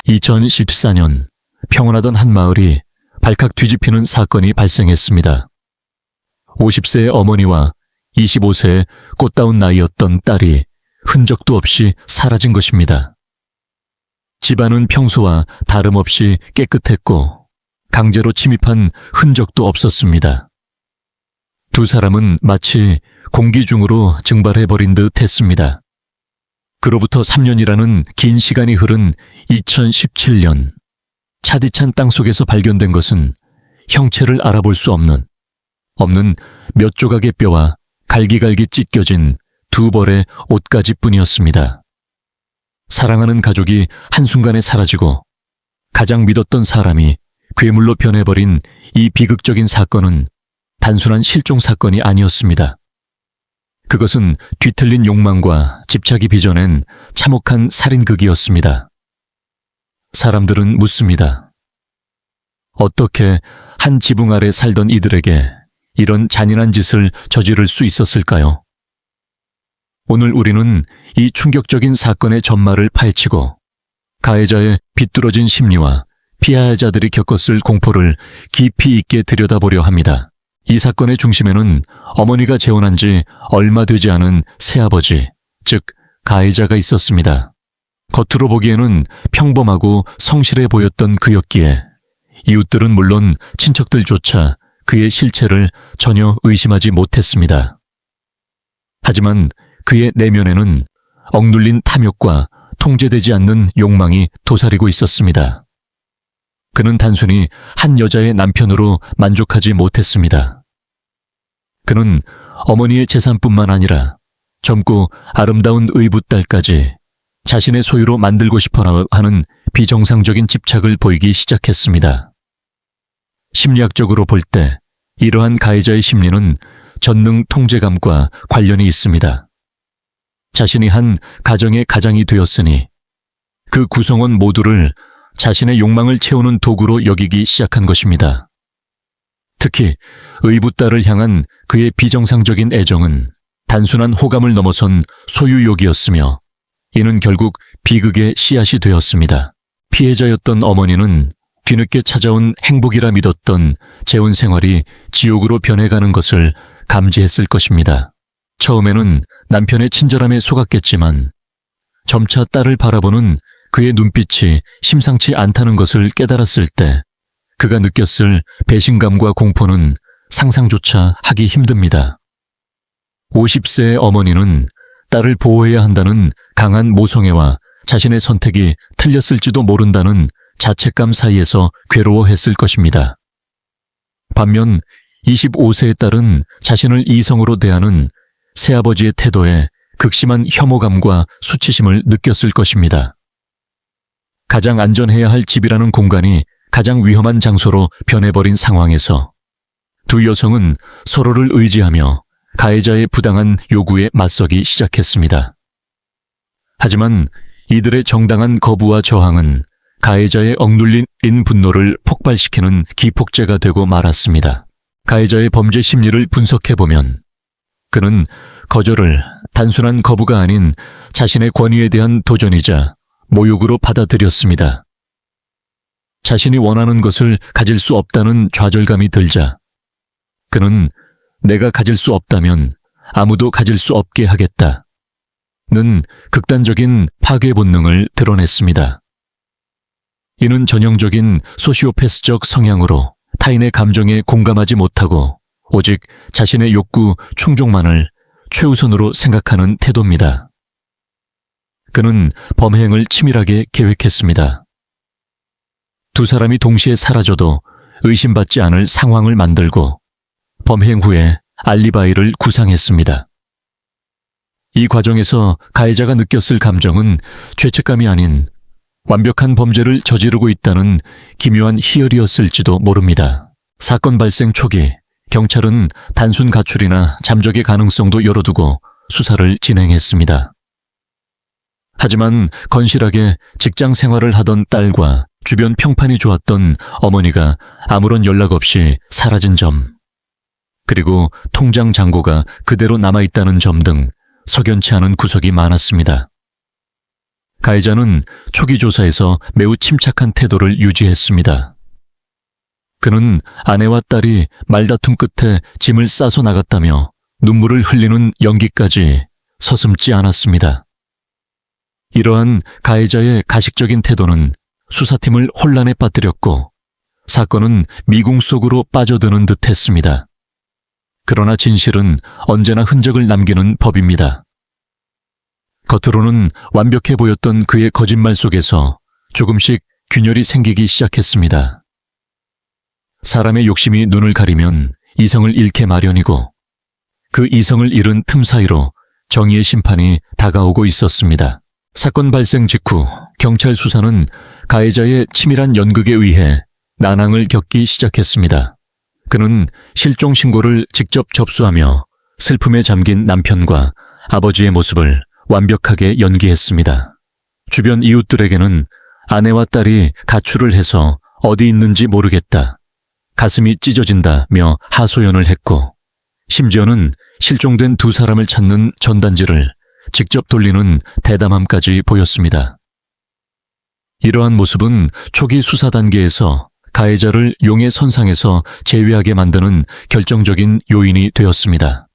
2014년 평온하던 한 마을이 발칵 뒤집히는 사건이 발생했습니다. 50세의 어머니와 25세의 꽃다운 나이였던 딸이 흔적도 없이 사라진 것입니다. 집안은 평소와 다름없이 깨끗했고 강제로 침입한 흔적도 없었습니다. 두 사람은 마치 공기 중으로 증발해버린 듯 했습니다. 그로부터 3년이라는 긴 시간이 흐른 2017년, 차디찬 땅속에서 발견된 것은 형체를 알아볼 수 없는 몇 조각의 뼈와 갈기갈기 찢겨진 두 벌의 옷가지뿐이었습니다. 사랑하는 가족이 한순간에 사라지고 가장 믿었던 사람이 괴물로 변해버린 이 비극적인 사건은 단순한 실종 사건이 아니었습니다. 그것은 뒤틀린 욕망과 집착이 빚어낸 참혹한 살인극이었습니다. 사람들은 묻습니다. 어떻게 한 지붕 아래 살던 이들에게 이런 잔인한 짓을 저지를 수 있었을까요? 오늘 우리는 이 충격적인 사건의 전말을 파헤치고 가해자의 비뚤어진 심리와 피해자들이 겪었을 공포를 깊이 있게 들여다보려 합니다. 이 사건의 중심에는 어머니가 재혼한 지 얼마 되지 않은 새아버지, 즉 가해자가 있었습니다. 겉으로 보기에는 평범하고 성실해 보였던 그였기에 이웃들은 물론 친척들조차 그의 실체를 전혀 의심하지 못했습니다. 하지만 그의 내면에는 억눌린 탐욕과 통제되지 않는 욕망이 도사리고 있었습니다. 그는 단순히 한 여자의 남편으로 만족하지 못했습니다. 그는 어머니의 재산뿐만 아니라 젊고 아름다운 의붓딸까지 자신의 소유로 만들고 싶어 하는 비정상적인 집착을 보이기 시작했습니다. 심리학적으로 볼 때 이러한 가해자의 심리는 전능 통제감과 관련이 있습니다. 자신이 한 가정의 가장이 되었으니 그 구성원 모두를 자신의 욕망을 채우는 도구로 여기기 시작한 것입니다. 특히 의붓딸을 향한 그의 비정상적인 애정은 단순한 호감을 넘어선 소유욕이었으며 이는 결국 비극의 씨앗이 되었습니다. 피해자였던 어머니는 뒤늦게 찾아온 행복이라 믿었던 재혼 생활이 지옥으로 변해가는 것을 감지했을 것입니다. 처음에는 남편의 친절함에 속았겠지만 점차 딸을 바라보는 그의 눈빛이 심상치 않다는 것을 깨달았을 때 그가 느꼈을 배신감과 공포는 상상조차 하기 힘듭니다. 50세의 어머니는 딸을 보호해야 한다는 강한 모성애와 자신의 선택이 틀렸을지도 모른다는 자책감 사이에서 괴로워했을 것입니다. 반면 25세의 딸은 자신을 이성으로 대하는 새아버지의 태도에 극심한 혐오감과 수치심을 느꼈을 것입니다. 가장 안전해야 할 집이라는 공간이 가장 위험한 장소로 변해버린 상황에서 두 여성은 서로를 의지하며 가해자의 부당한 요구에 맞서기 시작했습니다. 하지만 이들의 정당한 거부와 저항은 가해자의 억눌린 분노를 폭발시키는 기폭제가 되고 말았습니다. 가해자의 범죄 심리를 분석해보면 그는 거절을 단순한 거부가 아닌 자신의 권위에 대한 도전이자 모욕으로 받아들였습니다. 자신이 원하는 것을 가질 수 없다는 좌절감이 들자 그는 내가 가질 수 없다면 아무도 가질 수 없게 하겠다는 극단적인 파괴 본능을 드러냈습니다. 이는 전형적인 소시오패스적 성향으로 타인의 감정에 공감하지 못하고 오직 자신의 욕구 충족만을 최우선으로 생각하는 태도입니다. 그는 범행을 치밀하게 계획했습니다. 두 사람이 동시에 사라져도 의심받지 않을 상황을 만들고 범행 후에 알리바이를 구상했습니다. 이 과정에서 가해자가 느꼈을 감정은 죄책감이 아닌 완벽한 범죄를 저지르고 있다는 기묘한 희열이었을지도 모릅니다. 사건 발생 초기 경찰은 단순 가출이나 잠적의 가능성도 열어두고 수사를 진행했습니다. 하지만 건실하게 직장 생활을 하던 딸과 주변 평판이 좋았던 어머니가 아무런 연락 없이 사라진 점, 그리고 통장 잔고가 그대로 남아있다는 점 등 석연치 않은 구석이 많았습니다. 가해자는 초기 조사에서 매우 침착한 태도를 유지했습니다. 그는 아내와 딸이 말다툼 끝에 짐을 싸서 나갔다며 눈물을 흘리는 연기까지 서슴지 않았습니다. 이러한 가해자의 가식적인 태도는 수사팀을 혼란에 빠뜨렸고 사건은 미궁 속으로 빠져드는 듯 했습니다. 그러나 진실은 언제나 흔적을 남기는 법입니다. 겉으로는 완벽해 보였던 그의 거짓말 속에서 조금씩 균열이 생기기 시작했습니다. 사람의 욕심이 눈을 가리면 이성을 잃게 마련이고 그 이성을 잃은 틈 사이로 정의의 심판이 다가오고 있었습니다. 사건 발생 직후 경찰 수사는 가해자의 치밀한 연극에 의해 난항을 겪기 시작했습니다. 그는 실종 신고를 직접 접수하며 슬픔에 잠긴 남편과 아버지의 모습을 완벽하게 연기했습니다. 주변 이웃들에게는 아내와 딸이 가출을 해서 어디 있는지 모르겠다, 가슴이 찢어진다며 하소연을 했고 심지어는 실종된 두 사람을 찾는 전단지를 직접 돌리는 대담함까지 보였습니다. 이러한 모습은 초기 수사 단계에서 가해자를 용의 선상에서 제외하게 만드는 결정적인 요인이 되었습니다.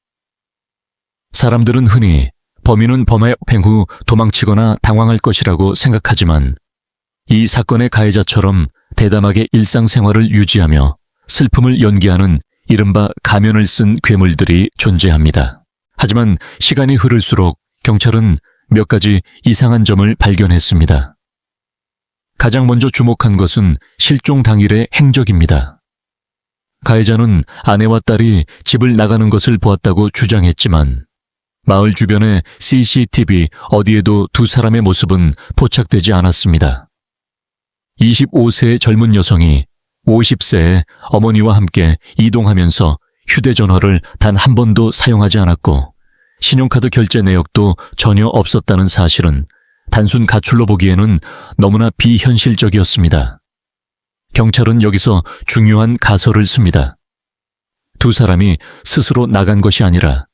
사람들은 흔히 범인은 범행 후 도망치거나 당황할 것이라고 생각하지만 이 사건의 가해자처럼 대담하게 일상생활을 유지하며 슬픔을 연기하는 이른바 가면을 쓴 괴물들이 존재합니다. 하지만 시간이 흐를수록 경찰은 몇 가지 이상한 점을 발견했습니다. 가장 먼저 주목한 것은 실종 당일의 행적입니다. 가해자는 아내와 딸이 집을 나가는 것을 보았다고 주장했지만 마을 주변의 CCTV 어디에도 두 사람의 모습은 포착되지 않았습니다. 25세의 젊은 여성이 50세의 어머니와 함께 이동하면서 휴대전화를 단 한 번도 사용하지 않았고 신용카드 결제 내역도 전혀 없었다는 사실은 단순 가출로 보기에는 너무나 비현실적이었습니다. 경찰은 여기서 중요한 가설을 씁니다. 두 사람이 스스로 나간 것이 아니라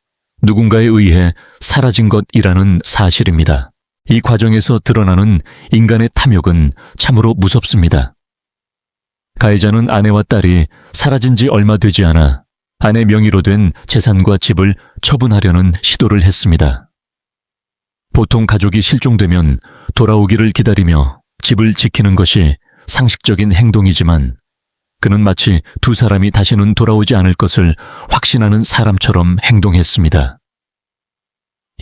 누군가에 의해 사라진 것이라는 사실입니다. 이 과정에서 드러나는 인간의 탐욕은 참으로 무섭습니다. 가해자는 아내와 딸이 사라진 지 얼마 되지 않아 아내 명의로 된 재산과 집을 처분하려는 시도를 했습니다. 보통 가족이 실종되면 돌아오기를 기다리며 집을 지키는 것이 상식적인 행동이지만 그는 마치 두 사람이 다시는 돌아오지 않을 것을 확신하는 사람처럼 행동했습니다.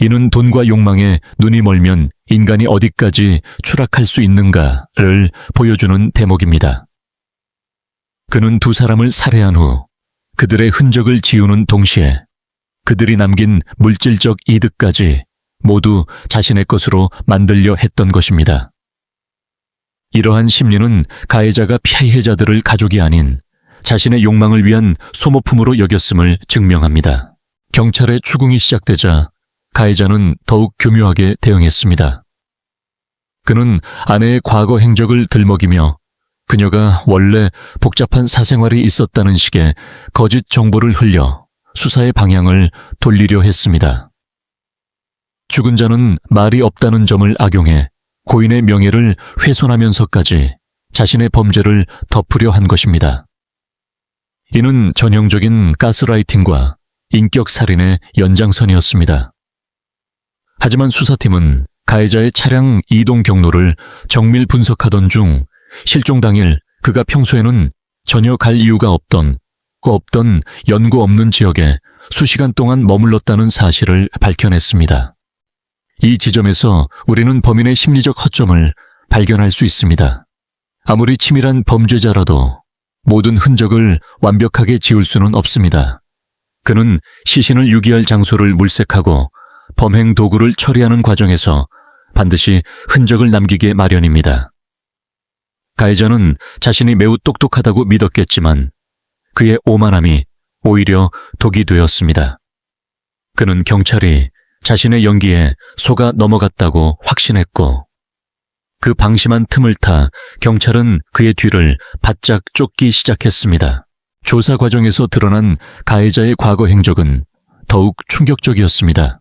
이는 돈과 욕망에 눈이 멀면 인간이 어디까지 추락할 수 있는가를 보여주는 대목입니다. 그는 두 사람을 살해한 후 그들의 흔적을 지우는 동시에 그들이 남긴 물질적 이득까지 모두 자신의 것으로 만들려 했던 것입니다. 이러한 심리는 가해자가 피해자들을 가족이 아닌 자신의 욕망을 위한 소모품으로 여겼음을 증명합니다. 경찰의 추궁이 시작되자 가해자는 더욱 교묘하게 대응했습니다. 그는 아내의 과거 행적을 들먹이며 그녀가 원래 복잡한 사생활이 있었다는 식의 거짓 정보를 흘려 수사의 방향을 돌리려 했습니다. 죽은 자는 말이 없다는 점을 악용해 고인의 명예를 훼손하면서까지 자신의 범죄를 덮으려 한 것입니다. 이는 전형적인 가스라이팅과 인격살인의 연장선이었습니다. 하지만 수사팀은 가해자의 차량 이동 경로를 정밀 분석하던 중 실종 당일 그가 평소에는 전혀 갈 이유가 없던 연고 없는 지역에 수시간 동안 머물렀다는 사실을 밝혀냈습니다. 이 지점에서 우리는 범인의 심리적 허점을 발견할 수 있습니다. 아무리 치밀한 범죄자라도 모든 흔적을 완벽하게 지울 수는 없습니다. 그는 시신을 유기할 장소를 물색하고 범행 도구를 처리하는 과정에서 반드시 흔적을 남기게 마련입니다. 가해자는 자신이 매우 똑똑하다고 믿었겠지만 그의 오만함이 오히려 독이 되었습니다. 그는 경찰이 자신의 연기에 속아 넘어갔다고 확신했고 그 방심한 틈을 타 경찰은 그의 뒤를 바짝 쫓기 시작했습니다. 조사 과정에서 드러난 가해자의 과거 행적은 더욱 충격적이었습니다.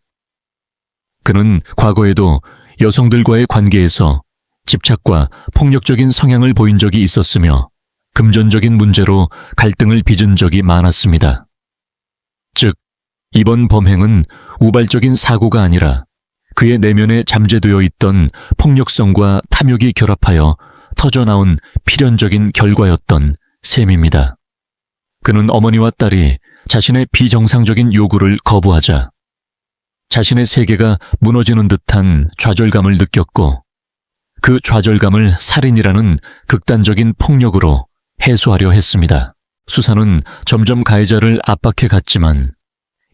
그는 과거에도 여성들과의 관계에서 집착과 폭력적인 성향을 보인 적이 있었으며 금전적인 문제로 갈등을 빚은 적이 많았습니다. 즉, 이번 범행은 우발적인 사고가 아니라 그의 내면에 잠재되어 있던 폭력성과 탐욕이 결합하여 터져나온 필연적인 결과였던 셈입니다. 그는 어머니와 딸이 자신의 비정상적인 요구를 거부하자 자신의 세계가 무너지는 듯한 좌절감을 느꼈고 그 좌절감을 살인이라는 극단적인 폭력으로 해소하려 했습니다. 수사는 점점 가해자를 압박해 갔지만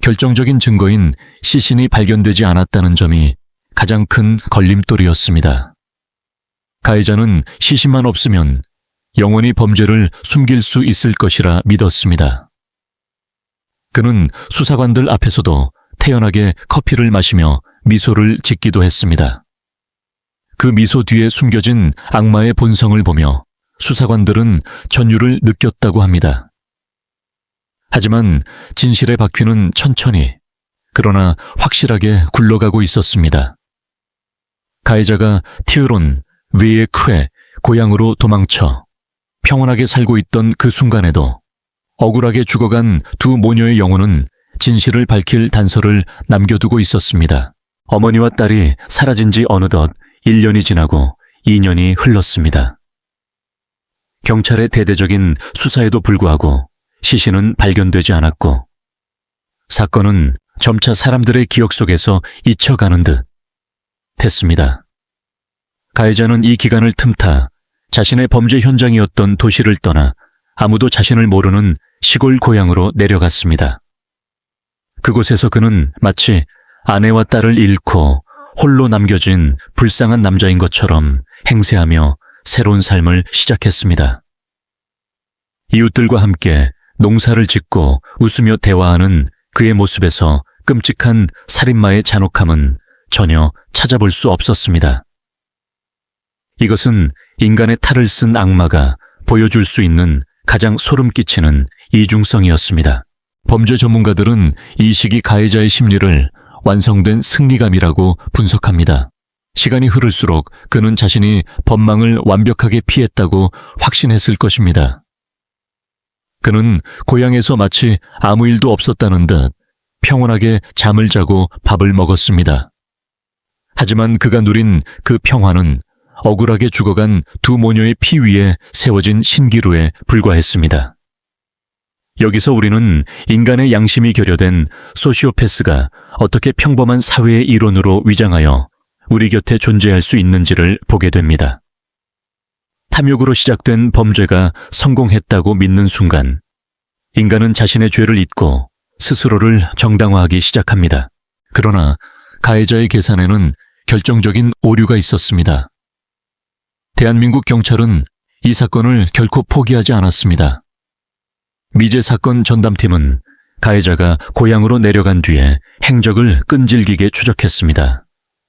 결정적인 증거인 시신이 발견되지 않았다는 점이 가장 큰 걸림돌이었습니다. 가해자는 시신만 없으면 영원히 범죄를 숨길 수 있을 것이라 믿었습니다. 그는 수사관들 앞에서도 태연하게 커피를 마시며 미소를 짓기도 했습니다. 그 미소 뒤에 숨겨진 악마의 본성을 보며 수사관들은 전율을 느꼈다고 합니다. 하지만 진실의 바퀴는 천천히, 그러나 확실하게 굴러가고 있었습니다. 가해자가 티으론, 위에크의 고향으로 도망쳐 평온하게 살고 있던 그 순간에도 억울하게 죽어간 두 모녀의 영혼은 진실을 밝힐 단서를 남겨두고 있었습니다. 어머니와 딸이 사라진 지 어느덧 1년이 지나고 2년이 흘렀습니다. 경찰의 대대적인 수사에도 불구하고 시신은 발견되지 않았고 사건은 점차 사람들의 기억 속에서 잊혀가는 듯 됐습니다. 가해자는 이 기간을 틈타 자신의 범죄 현장이었던 도시를 떠나 아무도 자신을 모르는 시골 고향으로 내려갔습니다. 그곳에서 그는 마치 아내와 딸을 잃고 홀로 남겨진 불쌍한 남자인 것처럼 행세하며 새로운 삶을 시작했습니다. 이웃들과 함께 농사를 짓고 웃으며 대화하는 그의 모습에서 끔찍한 살인마의 잔혹함은 전혀 찾아볼 수 없었습니다. 이것은 인간의 탈을 쓴 악마가 보여줄 수 있는 가장 소름 끼치는 이중성이었습니다. 범죄 전문가들은 이 시기 가해자의 심리를 완성된 승리감이라고 분석합니다. 시간이 흐를수록 그는 자신이 법망을 완벽하게 피했다고 확신했을 것입니다. 그는 고향에서 마치 아무 일도 없었다는 듯 평온하게 잠을 자고 밥을 먹었습니다. 하지만 그가 누린 그 평화는 억울하게 죽어간 두 모녀의 피 위에 세워진 신기루에 불과했습니다. 여기서 우리는 인간의 양심이 결여된 소시오패스가 어떻게 평범한 사회의 일원으로 위장하여 우리 곁에 존재할 수 있는지를 보게 됩니다. 탐욕으로 시작된 범죄가 성공했다고 믿는 순간 인간은 자신의 죄를 잊고 스스로를 정당화하기 시작합니다. 그러나 가해자의 계산에는 결정적인 오류가 있었습니다. 대한민국 경찰은 이 사건을 결코 포기하지 않았습니다. 미제 사건 전담팀은 가해자가 고향으로 내려간 뒤에 행적을 끈질기게 추적했습니다.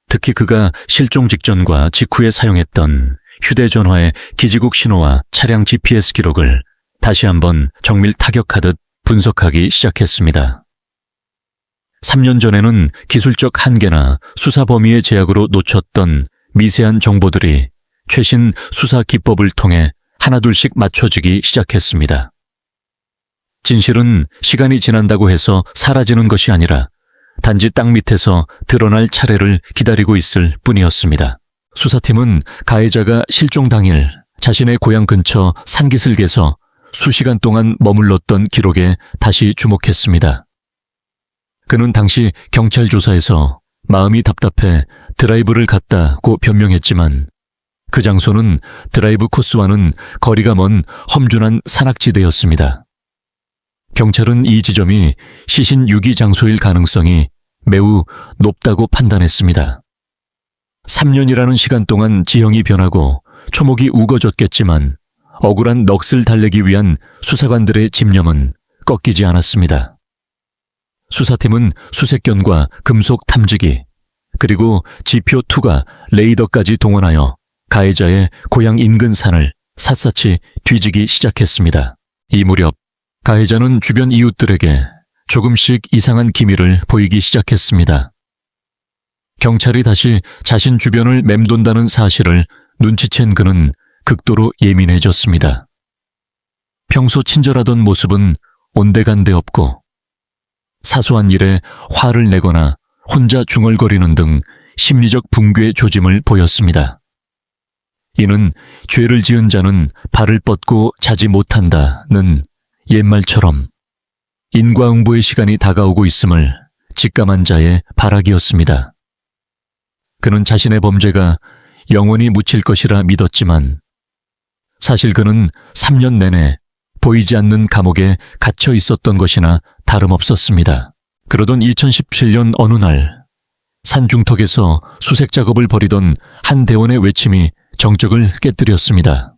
특히 그가 실종 직전과 직후에 사용했던 휴대전화의 기지국 신호와 차량 GPS 기록을 다시 한번 정밀 타격하듯 분석하기 시작했습니다. 3년 전에는 기술적 한계나 수사 범위의 제약으로 놓쳤던 미세한 정보들이 최신 수사 기법을 통해 하나둘씩 맞춰지기 시작했습니다. 진실은 시간이 지난다고 해서 사라지는 것이 아니라 단지 땅 밑에서 드러날 차례를 기다리고 있을 뿐이었습니다. 수사팀은 가해자가 실종 당일 자신의 고향 근처 산기슭에서 수시간 동안 머물렀던 기록에 다시 주목했습니다. 그는 당시 경찰 조사에서 마음이 답답해 드라이브를 갔다고 변명했지만 그 장소는 드라이브 코스와는 거리가 먼 험준한 산악지대였습니다. 경찰은 이 지점이 시신 유기 장소일 가능성이 매우 높다고 판단했습니다. 3년이라는 시간 동안 지형이 변하고 초목이 우거졌겠지만 억울한 넋을 달래기 위한 수사관들의 집념은 꺾이지 않았습니다. 수사팀은 수색견과 금속 탐지기, 그리고 지표2가 레이더까지 동원하여 가해자의 고향 인근 산을 샅샅이 뒤지기 시작했습니다. 이 무렵 가해자는 주변 이웃들에게 조금씩 이상한 기미를 보이기 시작했습니다. 경찰이 다시 자신 주변을 맴돈다는 사실을 눈치챈 그는 극도로 예민해졌습니다. 평소 친절하던 모습은 온데간데 없고 사소한 일에 화를 내거나 혼자 중얼거리는 등 심리적 붕괴 조짐을 보였습니다. 이는 죄를 지은 자는 발을 뻗고 자지 못한다는 옛말처럼 인과응보의 시간이 다가오고 있음을 직감한 자의 발악이었습니다. 그는 자신의 범죄가 영원히 묻힐 것이라 믿었지만 사실 그는 3년 내내 보이지 않는 감옥에 갇혀 있었던 것이나 다름없었습니다. 그러던 2017년 어느 날 산중턱에서 수색 작업을 벌이던 한 대원의 외침이 정적을 깨뜨렸습니다.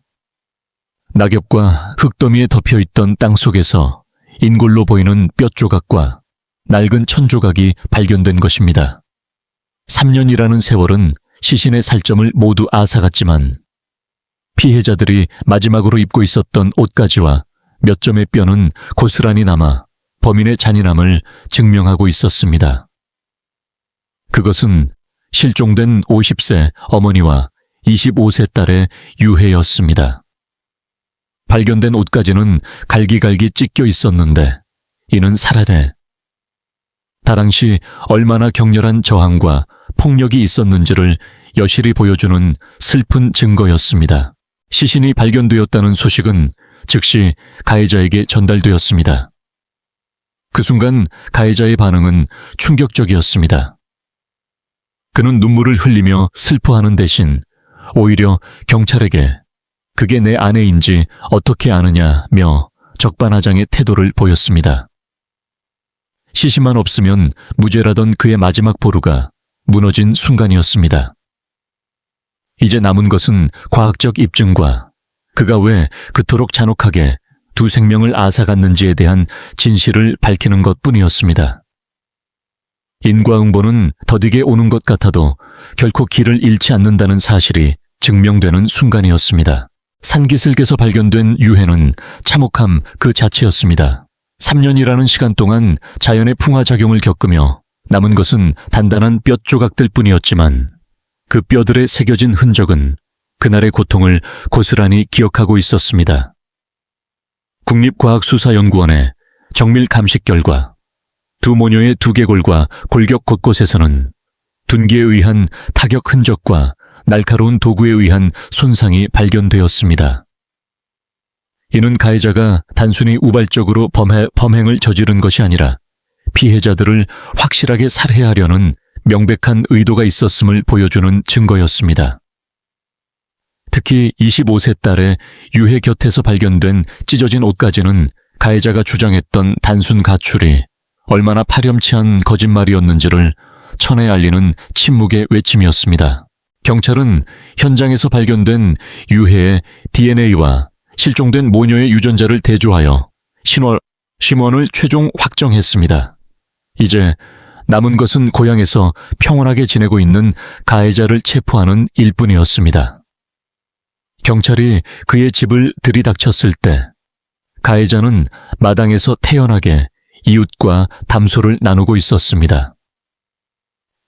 낙엽과 흙더미에 덮여있던 땅속에서 인골로 보이는 뼈 조각과 낡은 천 조각이 발견된 것입니다. 3년이라는 세월은 시신의 살점을 모두 앗아갔지만 피해자들이 마지막으로 입고 있었던 옷가지와 몇 점의 뼈는 고스란히 남아 범인의 잔인함을 증명하고 있었습니다. 그것은 실종된 50세 어머니와 25세 딸의 유해였습니다. 발견된 옷가지는 갈기갈기 찢겨 있었는데 이는 살해돼 당시 얼마나 격렬한 저항과 폭력이 있었는지를 여실히 보여주는 슬픈 증거였습니다. 시신이 발견되었다는 소식은 즉시 가해자에게 전달되었습니다. 그 순간 가해자의 반응은 충격적이었습니다. 그는 눈물을 흘리며 슬퍼하는 대신 오히려 경찰에게 그게 내 아내인지 어떻게 아느냐며 적반하장의 태도를 보였습니다. 시신만 없으면 무죄라던 그의 마지막 보루가 무너진 순간이었습니다. 이제 남은 것은 과학적 입증과 그가 왜 그토록 잔혹하게 두 생명을 앗아갔는지에 대한 진실을 밝히는 것뿐이었습니다. 인과응보는 더디게 오는 것 같아도 결코 길을 잃지 않는다는 사실이 증명되는 순간이었습니다. 산기슭에서 발견된 유해는 참혹함 그 자체였습니다. 3년이라는 시간 동안 자연의 풍화작용을 겪으며 남은 것은 단단한 뼈 조각들 뿐이었지만 그 뼈들에 새겨진 흔적은 그날의 고통을 고스란히 기억하고 있었습니다. 국립과학수사연구원의 정밀 감식 결과 두 모녀의 두개골과 골격 곳곳에서는 둔기에 의한 타격 흔적과 날카로운 도구에 의한 손상이 발견되었습니다. 이는 가해자가 단순히 우발적으로 범행을 저지른 것이 아니라 피해자들을 확실하게 살해하려는 명백한 의도가 있었음을 보여주는 증거였습니다. 특히 25세 딸의 유해 곁에서 발견된 찢어진 옷가지는 가해자가 주장했던 단순 가출이 얼마나 파렴치한 거짓말이었는지를 천에 알리는 침묵의 외침이었습니다. 경찰은 현장에서 발견된 유해의 DNA와 실종된 모녀의 유전자를 대조하여 신원을 최종 확정했습니다. 이제 남은 것은 고향에서 평온하게 지내고 있는 가해자를 체포하는 일뿐이었습니다. 경찰이 그의 집을 들이닥쳤을 때 가해자는 마당에서 태연하게 이웃과 담소를 나누고 있었습니다.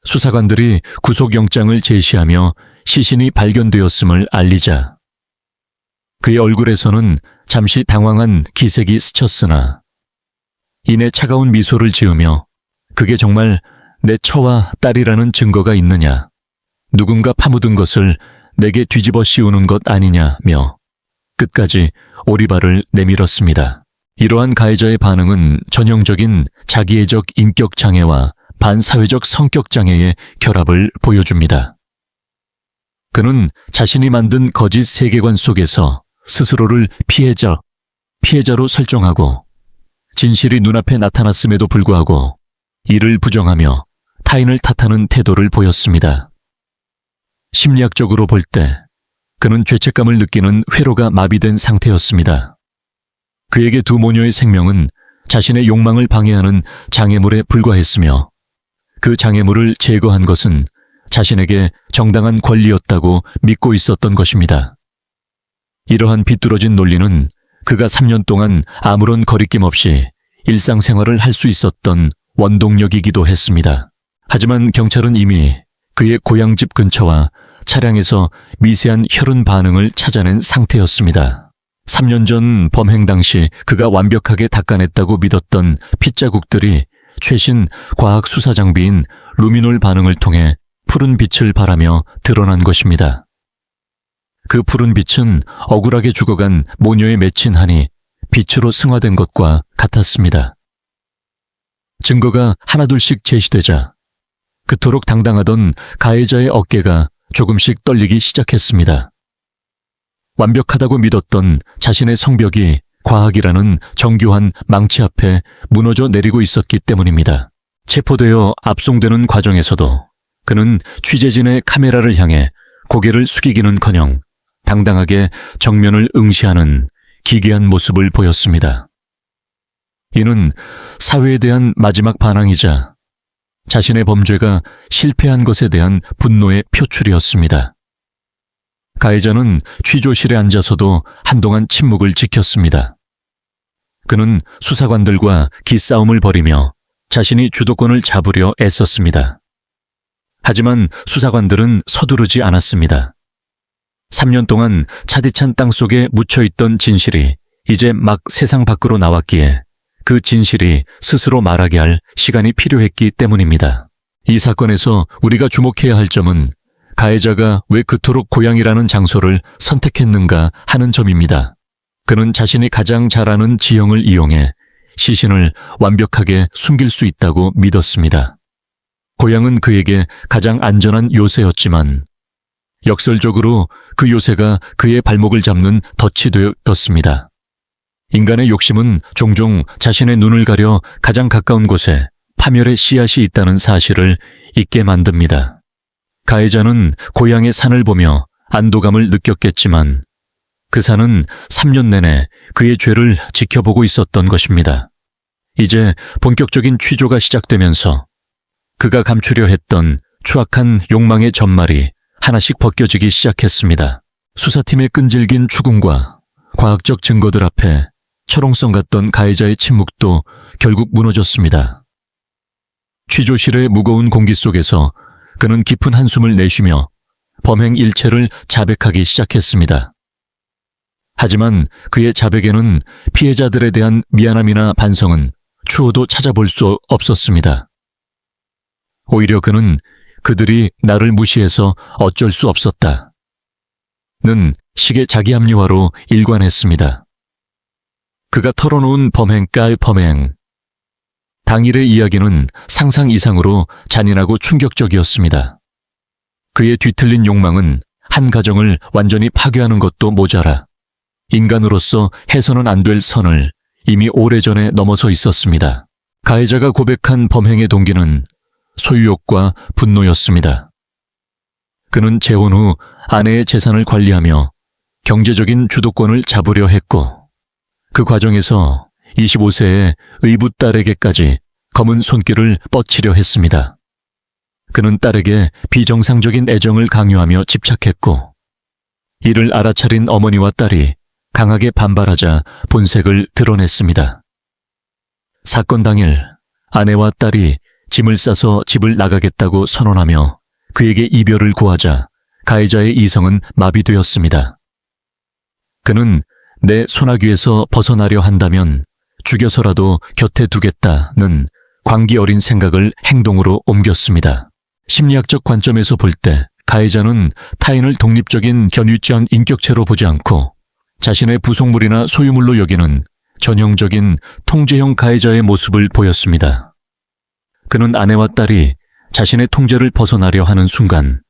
수사관들이 구속영장을 제시하며 시신이 발견되었음을 알리자 그의 얼굴에서는 잠시 당황한 기색이 스쳤으나 이내 차가운 미소를 지으며 그게 정말 내 처와 딸이라는 증거가 있느냐, 누군가 파묻은 것을 내게 뒤집어 씌우는 것 아니냐며 끝까지 오리발을 내밀었습니다. 이러한 가해자의 반응은 전형적인 자기애적 인격장애와 반사회적 성격장애의 결합을 보여줍니다. 그는 자신이 만든 거짓 세계관 속에서 스스로를 피해자로 설정하고 진실이 눈앞에 나타났음에도 불구하고 이를 부정하며 타인을 탓하는 태도를 보였습니다. 심리학적으로 볼 때 그는 죄책감을 느끼는 회로가 마비된 상태였습니다. 그에게 두 모녀의 생명은 자신의 욕망을 방해하는 장애물에 불과했으며 그 장애물을 제거한 것은 자신에게 정당한 권리였다고 믿고 있었던 것입니다. 이러한 비뚤어진 논리는 그가 3년 동안 아무런 거리낌 없이 일상생활을 할 수 있었던 원동력이기도 했습니다. 하지만 경찰은 이미 그의 고향집 근처와 차량에서 미세한 혈흔 반응을 찾아낸 상태였습니다. 3년 전 범행 당시 그가 완벽하게 닦아냈다고 믿었던 핏자국들이 최신 과학 수사 장비인 루미놀 반응을 통해 푸른 빛을 발하며 드러난 것입니다. 그 푸른 빛은 억울하게 죽어간 모녀에 맺힌 한이 빛으로 승화된 것과 같았습니다. 증거가 하나둘씩 제시되자 그토록 당당하던 가해자의 어깨가 조금씩 떨리기 시작했습니다. 완벽하다고 믿었던 자신의 성벽이 과학이라는 정교한 망치 앞에 무너져 내리고 있었기 때문입니다. 체포되어 압송되는 과정에서도 그는 취재진의 카메라를 향해 고개를 숙이기는커녕 당당하게 정면을 응시하는 기괴한 모습을 보였습니다. 이는 사회에 대한 마지막 반항이자 자신의 범죄가 실패한 것에 대한 분노의 표출이었습니다. 가해자는 취조실에 앉아서도 한동안 침묵을 지켰습니다. 그는 수사관들과 기싸움을 벌이며 자신이 주도권을 잡으려 애썼습니다. 하지만 수사관들은 서두르지 않았습니다. 3년 동안 차디찬 땅속에 묻혀있던 진실이 이제 막 세상 밖으로 나왔기에 그 진실이 스스로 말하게 할 시간이 필요했기 때문입니다. 이 사건에서 우리가 주목해야 할 점은 가해자가 왜 그토록 고향이라는 장소를 선택했는가 하는 점입니다. 그는 자신이 가장 잘 아는 지형을 이용해 시신을 완벽하게 숨길 수 있다고 믿었습니다. 고향은 그에게 가장 안전한 요새였지만 역설적으로 그 요새가 그의 발목을 잡는 덫이 되었습니다. 인간의 욕심은 종종 자신의 눈을 가려 가장 가까운 곳에 파멸의 씨앗이 있다는 사실을 잊게 만듭니다. 가해자는 고향의 산을 보며 안도감을 느꼈겠지만 그 산은 3년 내내 그의 죄를 지켜보고 있었던 것입니다. 이제 본격적인 취조가 시작되면서 그가 감추려 했던 추악한 욕망의 전말이 하나씩 벗겨지기 시작했습니다. 수사팀의 끈질긴 추궁과 과학적 증거들 앞에 철옹성 같던 가해자의 침묵도 결국 무너졌습니다. 취조실의 무거운 공기 속에서 그는 깊은 한숨을 내쉬며 범행 일체를 자백하기 시작했습니다. 하지만 그의 자백에는 피해자들에 대한 미안함이나 반성은 추호도 찾아볼 수 없었습니다. 오히려 그는 그들이 나를 무시해서 어쩔 수 없었다 는 식의 자기합리화로 일관했습니다. 그가 털어놓은 범행가의 범행. 당일의 이야기는 상상 이상으로 잔인하고 충격적이었습니다. 그의 뒤틀린 욕망은 한 가정을 완전히 파괴하는 것도 모자라 인간으로서 해서는 안 될 선을 이미 오래전에 넘어서 있었습니다. 가해자가 고백한 범행의 동기는 소유욕과 분노였습니다. 그는 재혼 후 아내의 재산을 관리하며 경제적인 주도권을 잡으려 했고 그 과정에서 25세의 의붓 딸에게까지 검은 손길을 뻗치려 했습니다. 그는 딸에게 비정상적인 애정을 강요하며 집착했고 이를 알아차린 어머니와 딸이 강하게 반발하자 본색을 드러냈습니다. 사건 당일 아내와 딸이 짐을 싸서 집을 나가겠다고 선언하며 그에게 이별을 구하자 가해자의 이성은 마비되었습니다. 그는 내 소나귀에서 벗어나려 한다면 죽여서라도 곁에 두겠다는 광기 어린 생각을 행동으로 옮겼습니다. 심리학적 관점에서 볼 때 가해자는 타인을 독립적인 견유장 인격체로 보지 않고 자신의 부속물이나 소유물로 여기는 전형적인 통제형 가해자의 모습을 보였습니다. 그는 아내와 딸이 자신의 통제를 벗어나려 하는 순간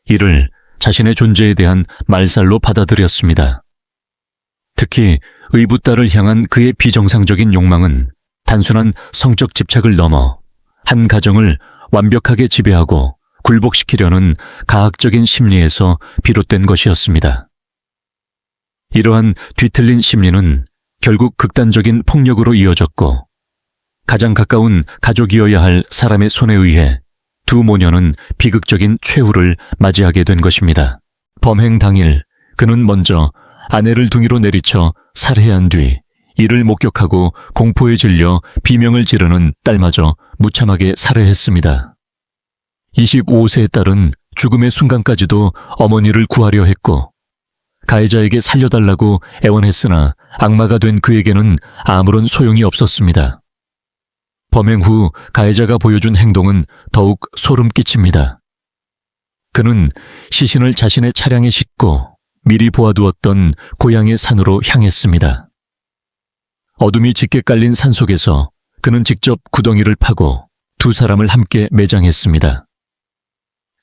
이를 자신의 존재에 대한 말살로 받아들였습니다. 특히 의붓 딸을 향한 그의 비정상적인 욕망은 단순한 성적 집착을 넘어 한 가정을 완벽하게 지배하고 굴복시키려는 가학적인 심리에서 비롯된 것이었습니다. 이러한 뒤틀린 심리는 결국 극단적인 폭력으로 이어졌고 가장 가까운 가족이어야 할 사람의 손에 의해 두 모녀는 비극적인 최후를 맞이하게 된 것입니다. 범행 당일 그는 먼저 아내를 둥이로 내리쳐 살해한 뒤 이를 목격하고 공포에 질려 비명을 지르는 딸마저 무참하게 살해했습니다. 25세의 딸은 죽음의 순간까지도 어머니를 구하려 했고, 가해자에게 살려달라고 애원했으나 악마가 된 그에게는 아무런 소용이 없었습니다. 범행 후 가해자가 보여준 행동은 더욱 소름 끼칩니다. 그는 시신을 자신의 차량에 싣고 미리 보아두었던 고향의 산으로 향했습니다. 어둠이 짙게 깔린 산 속에서 그는 직접 구덩이를 파고 두 사람을 함께 매장했습니다.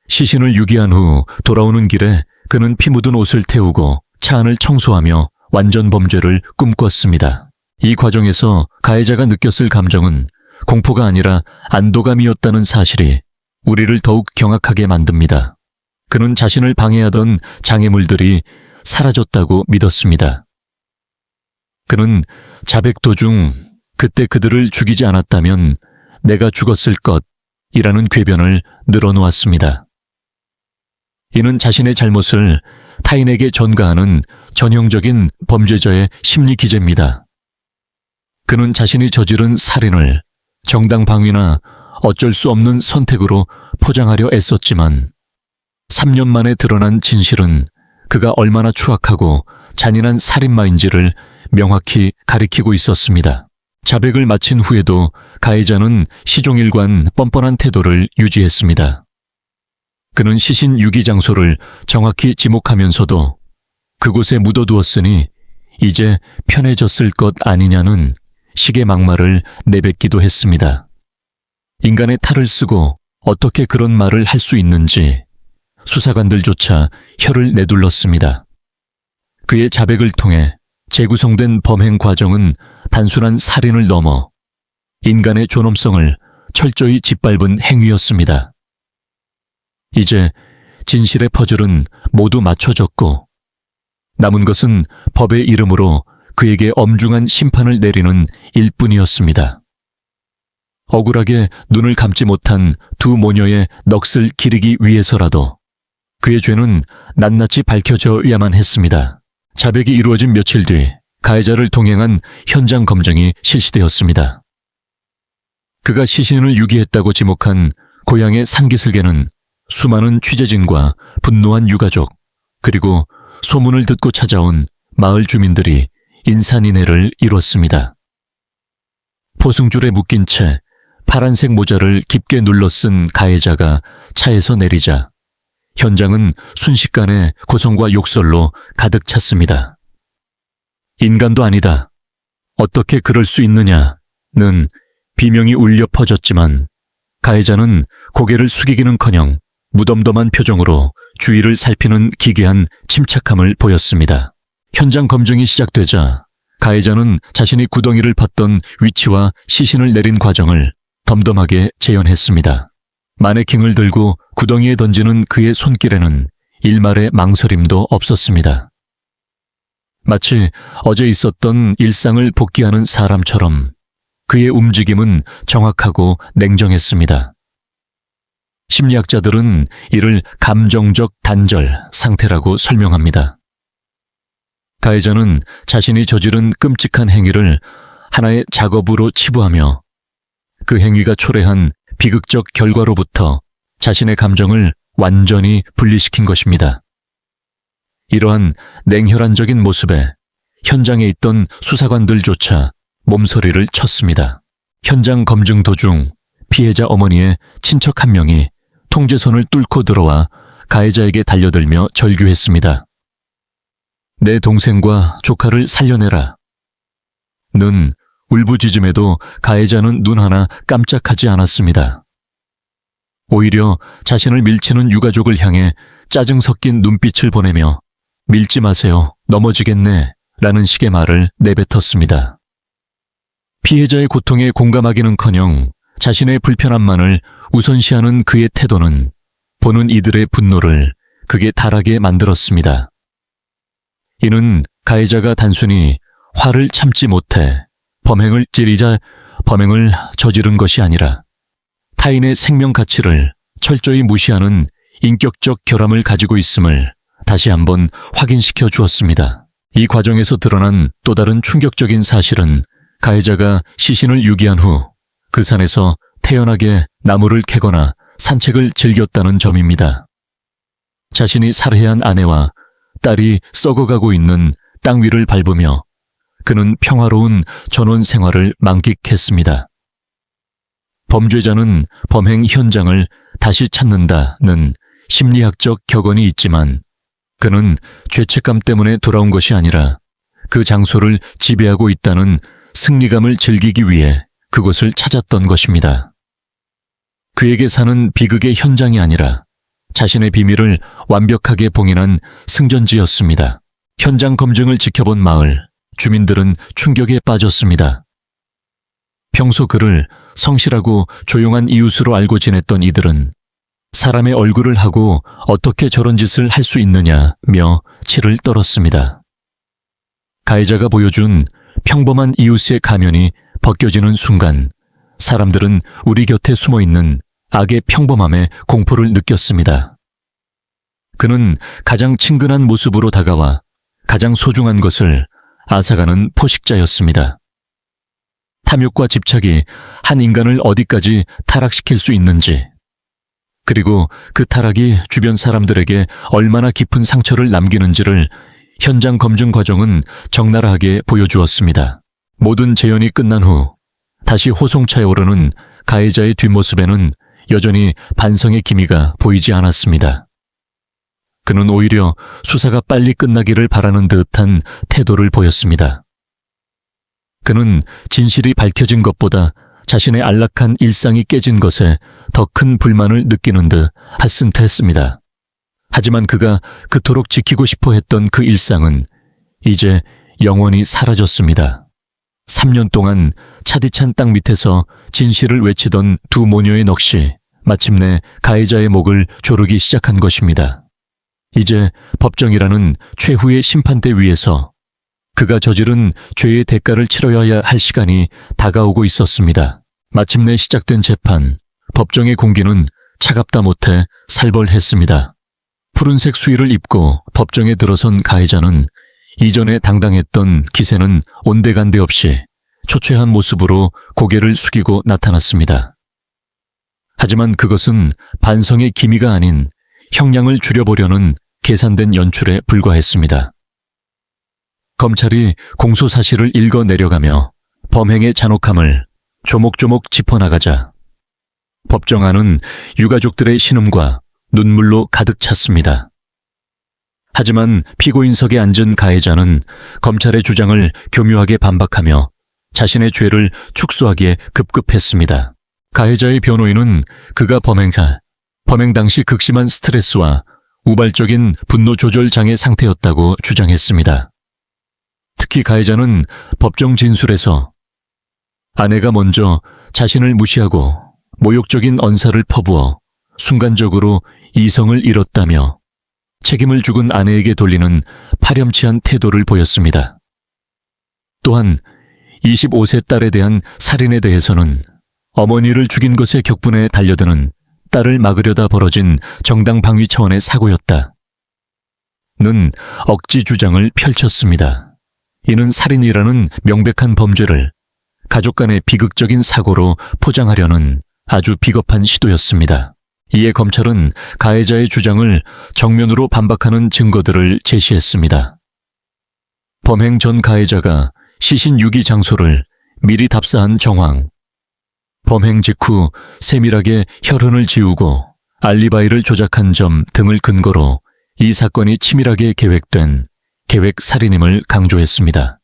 시신을 유기한 후 돌아오는 길에 그는 피 묻은 옷을 태우고 차 안을 청소하며 완전 범죄를 꿈꿨습니다. 이 과정에서 가해자가 느꼈을 감정은 공포가 아니라 안도감이었다는 사실이 우리를 더욱 경악하게 만듭니다. 그는 자신을 방해하던 장애물들이 사라졌다고 믿었습니다. 그는 자백 도중 그때 그들을 죽이지 않았다면 내가 죽었을 것이라는 궤변을 늘어놓았습니다. 이는 자신의 잘못을 타인에게 전가하는 전형적인 범죄자의 심리 기제입니다. 그는 자신이 저지른 살인을 정당방위나 어쩔 수 없는 선택으로 포장하려 애썼지만 3년 만에 드러난 진실은 그가 얼마나 추악하고 잔인한 살인마인지를 명확히 가리키고 있었습니다. 자백을 마친 후에도 가해자는 시종일관 뻔뻔한 태도를 유지했습니다. 그는 시신 유기 장소를 정확히 지목하면서도 그곳에 묻어두었으니 이제 편해졌을 것 아니냐는 식의 막말을 내뱉기도 했습니다. 인간의 탈을 쓰고 어떻게 그런 말을 할 수 있는지 수사관들조차 혀를 내둘렀습니다. 그의 자백을 통해 재구성된 범행 과정은 단순한 살인을 넘어 인간의 존엄성을 철저히 짓밟은 행위였습니다. 이제 진실의 퍼즐은 모두 맞춰졌고 남은 것은 법의 이름으로 그에게 엄중한 심판을 내리는 일뿐이었습니다. 억울하게 눈을 감지 못한 두 모녀의 넋을 기리기 위해서라도 그의 죄는 낱낱이 밝혀져야만 했습니다. 자백이 이루어진 며칠 뒤 가해자를 동행한 현장 검증이 실시되었습니다. 그가 시신을 유기했다고 지목한 고향의 산기슭에는 수많은 취재진과 분노한 유가족, 그리고 소문을 듣고 찾아온 마을 주민들이 인산인해를 이뤘습니다. 포승줄에 묶인 채 파란색 모자를 깊게 눌러 쓴 가해자가 차에서 내리자 현장은 순식간에 고성과 욕설로 가득 찼습니다. 인간도 아니다. 어떻게 그럴 수 있느냐는 비명이 울려 퍼졌지만 가해자는 고개를 숙이기는커녕 무덤덤한 표정으로 주위를 살피는 기괴한 침착함을 보였습니다. 현장 검증이 시작되자 가해자는 자신이 구덩이를 팠던 위치와 시신을 내린 과정을 덤덤하게 재현했습니다. 마네킹을 들고 구덩이에 던지는 그의 손길에는 일말의 망설임도 없었습니다. 마치 어제 있었던 일상을 복귀하는 사람처럼 그의 움직임은 정확하고 냉정했습니다. 심리학자들은 이를 감정적 단절 상태라고 설명합니다. 가해자는 자신이 저지른 끔찍한 행위를 하나의 작업으로 치부하며 그 행위가 초래한 비극적 결과로부터 자신의 감정을 완전히 분리시킨 것입니다. 이러한 냉혈한적인 모습에 현장에 있던 수사관들조차 몸서리를 쳤습니다. 현장 검증 도중 피해자 어머니의 친척 한 명이 통제선을 뚫고 들어와 가해자에게 달려들며 절규했습니다. 내 동생과 조카를 살려내라. 는 울부짖음에도 가해자는 눈 하나 깜짝하지 않았습니다. 오히려 자신을 밀치는 유가족을 향해 짜증 섞인 눈빛을 보내며 밀지 마세요, 넘어지겠네 라는 식의 말을 내뱉었습니다. 피해자의 고통에 공감하기는커녕 자신의 불편함만을 우선시하는 그의 태도는 보는 이들의 분노를 극에 달하게 만들었습니다. 이는 가해자가 단순히 화를 참지 못해 범행을 저지른 것이 아니라 타인의 생명 가치를 철저히 무시하는 인격적 결함을 가지고 있음을 다시 한번 확인시켜 주었습니다. 이 과정에서 드러난 또 다른 충격적인 사실은 가해자가 시신을 유기한 후 그 산에서 태연하게 나무를 캐거나 산책을 즐겼다는 점입니다. 자신이 살해한 아내와 딸이 썩어가고 있는 땅 위를 밟으며 그는 평화로운 전원 생활을 만끽했습니다. 범죄자는 범행 현장을 다시 찾는다는 심리학적 격언이 있지만 그는 죄책감 때문에 돌아온 것이 아니라 그 장소를 지배하고 있다는 승리감을 즐기기 위해 그곳을 찾았던 것입니다. 그에게 사는 비극의 현장이 아니라 자신의 비밀을 완벽하게 봉인한 승전지였습니다. 현장 검증을 지켜본 마을 주민들은 충격에 빠졌습니다. 평소 그를 성실하고 조용한 이웃으로 알고 지냈던 이들은 사람의 얼굴을 하고 어떻게 저런 짓을 할 수 있느냐며 치를 떨었습니다. 가해자가 보여준 평범한 이웃의 가면이 벗겨지는 순간 사람들은 우리 곁에 숨어있는 악의 평범함에 공포를 느꼈습니다. 그는 가장 친근한 모습으로 다가와 가장 소중한 것을 앗아가는 포식자였습니다. 탐욕과 집착이 한 인간을 어디까지 타락시킬 수 있는지, 그리고 그 타락이 주변 사람들에게 얼마나 깊은 상처를 남기는지를 현장 검증 과정은 적나라하게 보여주었습니다. 모든 재연이 끝난 후 다시 호송차에 오르는 가해자의 뒷모습에는 여전히 반성의 기미가 보이지 않았습니다. 그는 오히려 수사가 빨리 끝나기를 바라는 듯한 태도를 보였습니다. 그는 진실이 밝혀진 것보다 자신의 안락한 일상이 깨진 것에 더 큰 불만을 느끼는 듯 하슨트했습니다. 하지만 그가 그토록 지키고 싶어 했던 그 일상은 이제 영원히 사라졌습니다. 3년 동안 차디찬 땅 밑에서 진실을 외치던 두 모녀의 넋이 마침내 가해자의 목을 조르기 시작한 것입니다. 이제 법정이라는 최후의 심판대 위에서 그가 저지른 죄의 대가를 치러야 할 시간이 다가오고 있었습니다. 마침내 시작된 재판, 법정의 공기는 차갑다 못해 살벌했습니다. 푸른색 수의를 입고 법정에 들어선 가해자는 이전에 당당했던 기세는 온데간데 없이 초췌한 모습으로 고개를 숙이고 나타났습니다. 하지만 그것은 반성의 기미가 아닌 형량을 줄여보려는 계산된 연출에 불과했습니다. 검찰이 공소사실을 읽어 내려가며 범행의 잔혹함을 조목조목 짚어나가자 법정 안은 유가족들의 신음과 눈물로 가득 찼습니다. 하지만 피고인석에 앉은 가해자는 검찰의 주장을 교묘하게 반박하며 자신의 죄를 축소하기에 급급했습니다. 가해자의 변호인은 그가 범행 당시 극심한 스트레스와 우발적인 분노 조절 장애 상태였다고 주장했습니다. 특히 가해자는 법정 진술에서 아내가 먼저 자신을 무시하고 모욕적인 언사를 퍼부어 순간적으로 이성을 잃었다며 책임을 죽은 아내에게 돌리는 파렴치한 태도를 보였습니다. 또한 25세 딸에 대한 살인에 대해서는 어머니를 죽인 것에 격분해 달려드는 딸을 막으려다 벌어진 정당 방위 차원의 사고였다. 는 억지 주장을 펼쳤습니다. 이는 살인이라는 명백한 범죄를 가족 간의 비극적인 사고로 포장하려는 아주 비겁한 시도였습니다. 이에 검찰은 가해자의 주장을 정면으로 반박하는 증거들을 제시했습니다. 범행 전 가해자가 시신 유기 장소를 미리 답사한 정황, 범행 직후 세밀하게 혈흔을 지우고 알리바이를 조작한 점 등을 근거로 이 사건이 치밀하게 계획된 계획 살인임을 강조했습니다.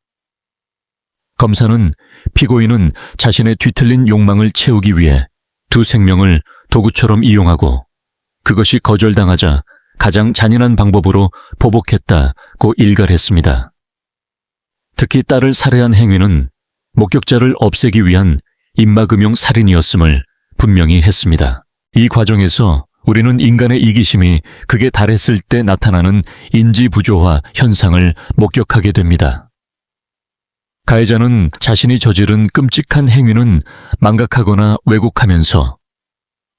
검사는 피고인은 자신의 뒤틀린 욕망을 채우기 위해 두 생명을 도구처럼 이용하고 그것이 거절당하자 가장 잔인한 방법으로 보복했다고 일갈했습니다. 특히 딸을 살해한 행위는 목격자를 없애기 위한 인마금용 살인이었음을 분명히 했습니다. 이 과정에서 우리는 인간의 이기심이 극에 달했을 때 나타나는 인지부조화 현상을 목격하게 됩니다. 가해자는 자신이 저지른 끔찍한 행위는 망각하거나 왜곡하면서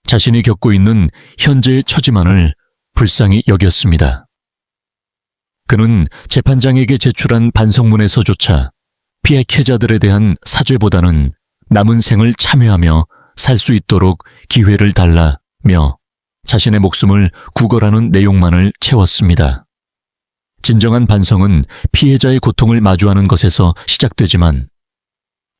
자신이 겪고 있는 현재의 처지만을 불쌍히 여겼습니다. 그는 재판장에게 제출한 반성문에서조차 피해자들에 대한 사죄보다는 남은 생을 참회하며 살 수 있도록 기회를 달라 며 자신의 목숨을 구걸하는 내용만을 채웠습니다. 진정한 반성은 피해자의 고통을 마주하는 것에서 시작되지만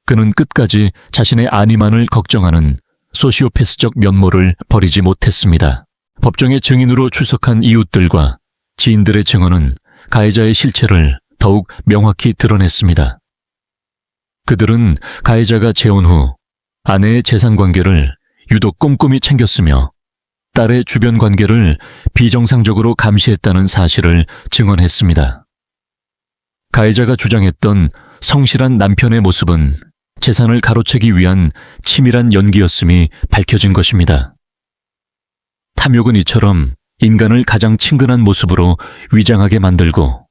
그는 끝까지 자신의 안위만을 걱정하는 소시오패스적 면모를 버리지 못했습니다. 법정의 증인으로 출석한 이웃들과 지인들의 증언은 가해자의 실체를 더욱 명확히 드러냈습니다. 그들은 가해자가 재혼 후 아내의 재산 관계를 유독 꼼꼼히 챙겼으며 딸의 주변 관계를 비정상적으로 감시했다는 사실을 증언했습니다. 가해자가 주장했던 성실한 남편의 모습은 재산을 가로채기 위한 치밀한 연기였음이 밝혀진 것입니다. 탐욕은 이처럼 인간을 가장 친근한 모습으로 위장하게 만들고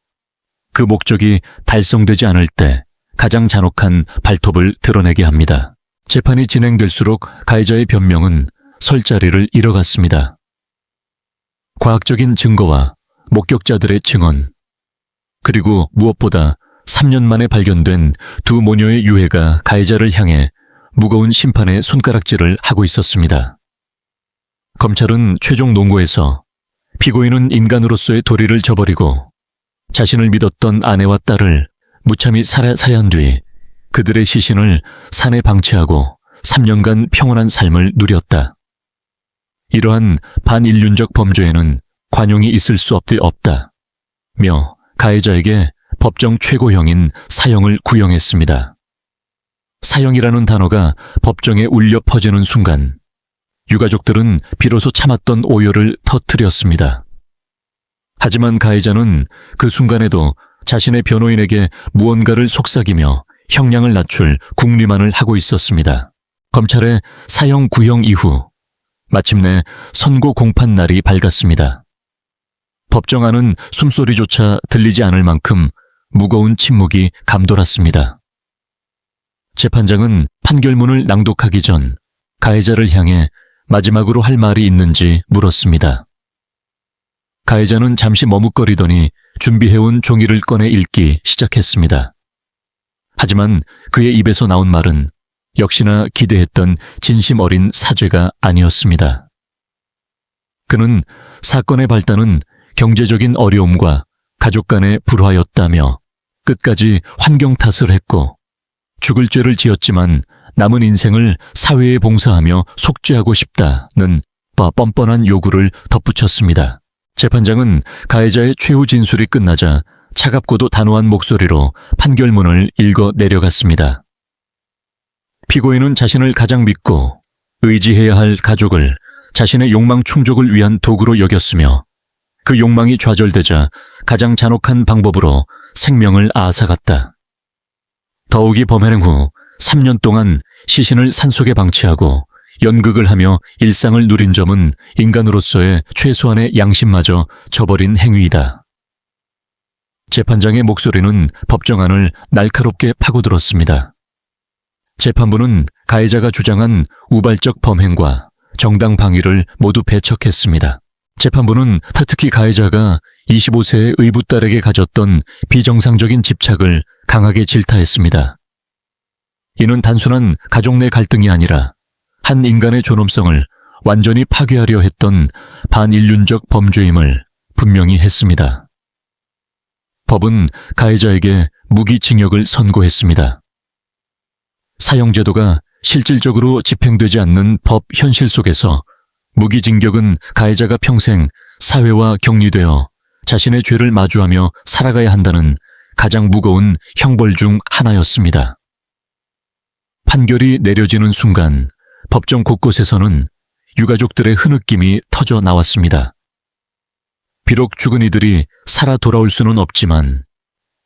그 목적이 달성되지 않을 때 가장 잔혹한 발톱을 드러내게 합니다. 재판이 진행될수록 가해자의 변명은 설 자리를 잃어갔습니다. 과학적인 증거와 목격자들의 증언, 그리고 무엇보다 3년 만에 발견된 두 모녀의 유해가 가해자를 향해 무거운 심판의 손가락질을 하고 있었습니다. 검찰은 최종 논고에서 피고인은 인간으로서의 도리를 저버리고 자신을 믿었던 아내와 딸을 무참히 살해한 뒤 그들의 시신을 산에 방치하고 3년간 평온한 삶을 누렸다. 이러한 반인륜적 범죄에는 관용이 있을 수 없다. 며 가해자에게 법정 최고형인 사형을 구형했습니다. 사형이라는 단어가 법정에 울려 퍼지는 순간 유가족들은 비로소 참았던 오열을 터뜨렸습니다. 하지만 가해자는 그 순간에도 자신의 변호인에게 무언가를 속삭이며 형량을 낮출 궁리만을 하고 있었습니다. 검찰의 사형 구형 이후 마침내 선고 공판 날이 밝았습니다. 법정 안은 숨소리조차 들리지 않을 만큼 무거운 침묵이 감돌았습니다. 재판장은 판결문을 낭독하기 전 가해자를 향해 마지막으로 할 말이 있는지 물었습니다. 가해자는 잠시 머뭇거리더니 준비해온 종이를 꺼내 읽기 시작했습니다. 하지만 그의 입에서 나온 말은 역시나 기대했던 진심 어린 사죄가 아니었습니다. 그는 사건의 발단은 경제적인 어려움과 가족 간의 불화였다며 끝까지 환경 탓을 했고 죽을 죄를 지었지만 남은 인생을 사회에 봉사하며 속죄하고 싶다는 뻔뻔한 요구를 덧붙였습니다. 재판장은 가해자의 최후 진술이 끝나자 차갑고도 단호한 목소리로 판결문을 읽어 내려갔습니다. 피고인은 자신을 가장 믿고 의지해야 할 가족을 자신의 욕망 충족을 위한 도구로 여겼으며 그 욕망이 좌절되자 가장 잔혹한 방법으로 생명을 앗아갔다. 더욱이 범행 후 3년 동안 시신을 산속에 방치하고 연극을 하며 일상을 누린 점은 인간으로서의 최소한의 양심마저 저버린 행위이다. 재판장의 목소리는 법정 안을 날카롭게 파고들었습니다. 재판부는 가해자가 주장한 우발적 범행과 정당 방위를 모두 배척했습니다. 재판부는 특히 가해자가 25세의 의붓딸에게 가졌던 비정상적인 집착을 강하게 질타했습니다. 이는 단순한 가족 내 갈등이 아니라 한 인간의 존엄성을 완전히 파괴하려 했던 반인륜적 범죄임을 분명히 했습니다. 법은 가해자에게 무기징역을 선고했습니다. 사형제도가 실질적으로 집행되지 않는 법 현실 속에서 무기징역은 가해자가 평생 사회와 격리되어 자신의 죄를 마주하며 살아가야 한다는 가장 무거운 형벌 중 하나였습니다. 판결이 내려지는 순간 법정 곳곳에서는 유가족들의 흐느낌이 터져 나왔습니다. 비록 죽은 이들이 살아 돌아올 수는 없지만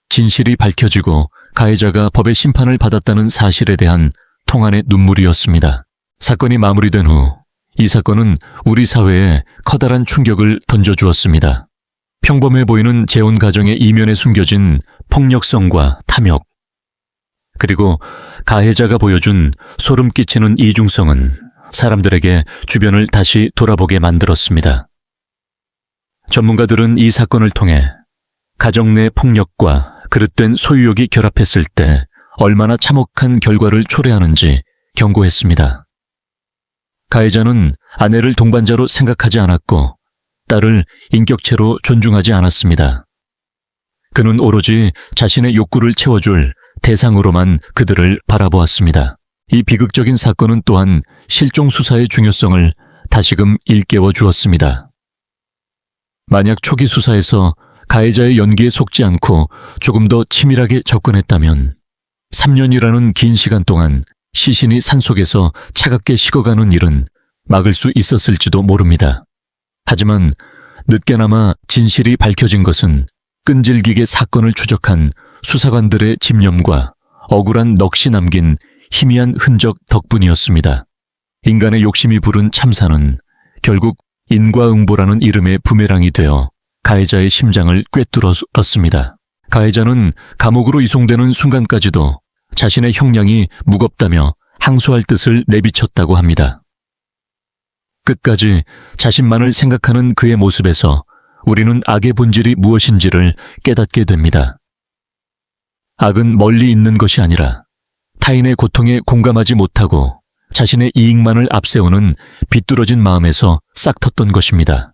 진실이 밝혀지고 가해자가 법의 심판을 받았다는 사실에 대한 통한의 눈물이었습니다. 사건이 마무리된 후 이 사건은 우리 사회에 커다란 충격을 던져주었습니다. 평범해 보이는 재혼 가정의 이면에 숨겨진 폭력성과 탐욕, 그리고 가해자가 보여준 소름 끼치는 이중성은 사람들에게 주변을 다시 돌아보게 만들었습니다. 전문가들은 이 사건을 통해 가정 내 폭력과 그릇된 소유욕이 결합했을 때 얼마나 참혹한 결과를 초래하는지 경고했습니다. 가해자는 아내를 동반자로 생각하지 않았고 딸을 인격체로 존중하지 않았습니다. 그는 오로지 자신의 욕구를 채워줄 대상으로만 그들을 바라보았습니다. 이 비극적인 사건은 또한 실종 수사의 중요성을 다시금 일깨워 주었습니다. 만약 초기 수사에서 가해자의 연기에 속지 않고 조금 더 치밀하게 접근했다면 3년이라는 긴 시간 동안 시신이 산속에서 차갑게 식어가는 일은 막을 수 있었을지도 모릅니다. 하지만 늦게나마 진실이 밝혀진 것은 끈질기게 사건을 추적한 수사관들의 집념과 억울한 넋이 남긴 희미한 흔적 덕분이었습니다. 인간의 욕심이 부른 참사는 결국 인과응보라는 이름의 부메랑이 되어 가해자의 심장을 꿰뚫었습니다. 가해자는 감옥으로 이송되는 순간까지도 자신의 형량이 무겁다며 항소할 뜻을 내비쳤다고 합니다. 끝까지 자신만을 생각하는 그의 모습에서 우리는 악의 본질이 무엇인지를 깨닫게 됩니다. 악은 멀리 있는 것이 아니라 타인의 고통에 공감하지 못하고 자신의 이익만을 앞세우는 비뚤어진 마음에서 싹텄던 것입니다.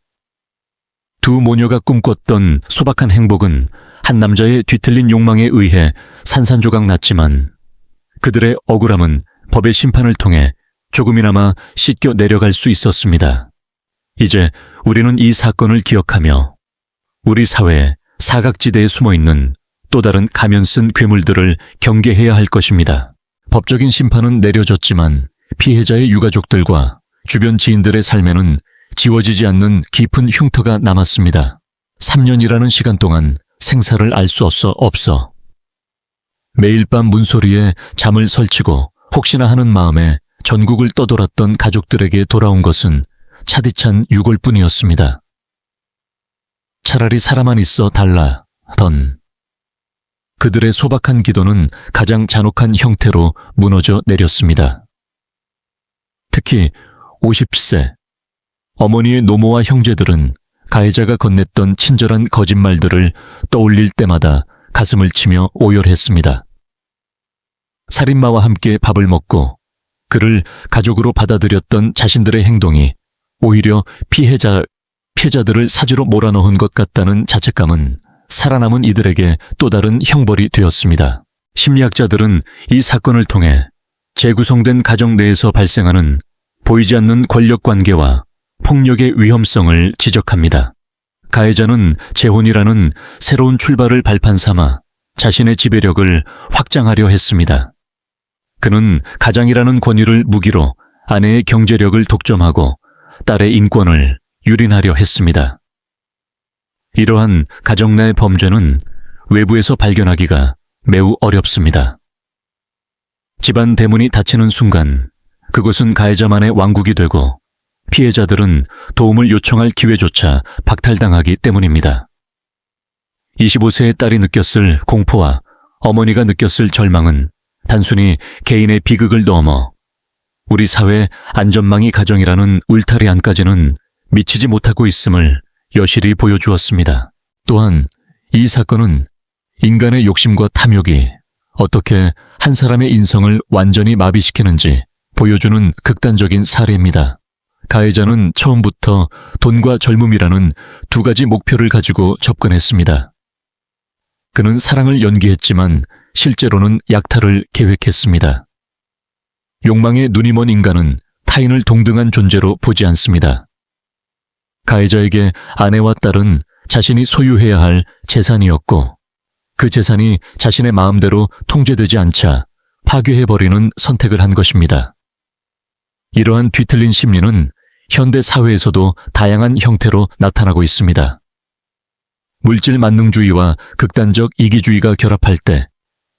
두 모녀가 꿈꿨던 소박한 행복은 한 남자의 뒤틀린 욕망에 의해 산산조각 났지만 그들의 억울함은 법의 심판을 통해 조금이나마 씻겨 내려갈 수 있었습니다. 이제 우리는 이 사건을 기억하며 우리 사회의 사각지대에 숨어있는 또 다른 가면 쓴 괴물들을 경계해야 할 것입니다. 법적인 심판은 내려졌지만 피해자의 유가족들과 주변 지인들의 삶에는 지워지지 않는 깊은 흉터가 남았습니다. 3년이라는 시간 동안 생사를 알 수 없어 매일 밤 문소리에 잠을 설치고 혹시나 하는 마음에 전국을 떠돌았던 가족들에게 돌아온 것은 차디찬 유골뿐이었습니다. 차라리 살아만 있어 달라던 그들의 소박한 기도는 가장 잔혹한 형태로 무너져 내렸습니다. 특히 50세 어머니의 노모와 형제들은 가해자가 건넸던 친절한 거짓말들을 떠올릴 때마다 가슴을 치며 오열했습니다. 살인마와 함께 밥을 먹고 그를 가족으로 받아들였던 자신들의 행동이 오히려 피해자들을 사지로 몰아넣은 것 같다는 자책감은 살아남은 이들에게 또 다른 형벌이 되었습니다. 심리학자들은 이 사건을 통해 재구성된 가정 내에서 발생하는 보이지 않는 권력관계와 폭력의 위험성을 지적합니다. 가해자는 재혼이라는 새로운 출발을 발판 삼아 자신의 지배력을 확장하려 했습니다. 그는 가장이라는 권위를 무기로 아내의 경제력을 독점하고 딸의 인권을 유린하려 했습니다. 이러한 가정 내 범죄는 외부에서 발견하기가 매우 어렵습니다. 집안 대문이 닫히는 순간 그곳은 가해자만의 왕국이 되고 피해자들은 도움을 요청할 기회조차 박탈당하기 때문입니다. 25세의 딸이 느꼈을 공포와 어머니가 느꼈을 절망은 단순히 개인의 비극을 넘어 우리 사회의 안전망이 가정이라는 울타리 안까지는 미치지 못하고 있음을 여실히 보여주었습니다. 또한 이 사건은 인간의 욕심과 탐욕이 어떻게 한 사람의 인성을 완전히 마비시키는지 보여주는 극단적인 사례입니다. 가해자는 처음부터 돈과 젊음이라는 두 가지 목표를 가지고 접근했습니다. 그는 사랑을 연기했지만 실제로는 약탈을 계획했습니다. 욕망에 눈이 먼 인간은 타인을 동등한 존재로 보지 않습니다. 가해자에게 아내와 딸은 자신이 소유해야 할 재산이었고 그 재산이 자신의 마음대로 통제되지 않자 파괴해버리는 선택을 한 것입니다. 이러한 뒤틀린 심리는 현대 사회에서도 다양한 형태로 나타나고 있습니다. 물질 만능주의와 극단적 이기주의가 결합할 때